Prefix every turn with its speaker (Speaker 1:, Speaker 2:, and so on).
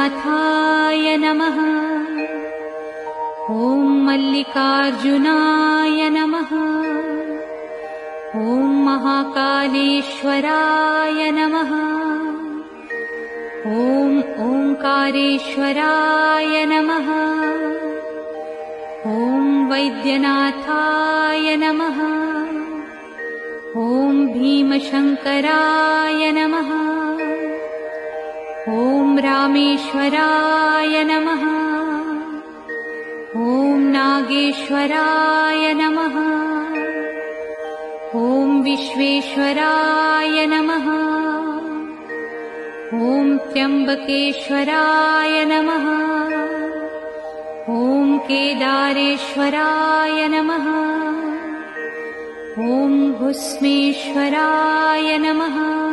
Speaker 1: वैद्यनाथाय नमः। ॐ मल्लिकार्जुनाय नमः। ॐ महाकालेश्वराय नमः। ॐ ओंकारेश्वराय नमः। ॐ वैद्यनाथाय नमः। ॐ भीमशंकराय नमः। ॐ रामेश्वराय नमः। ॐ नागेश्वराय नमः। ॐ विश्वेश्वराय नमः। ॐ त्र्यंबकेश्वराय नमः। ॐ केदारेश्वराय नमः। ॐ भुस्मेश्वराय नमः।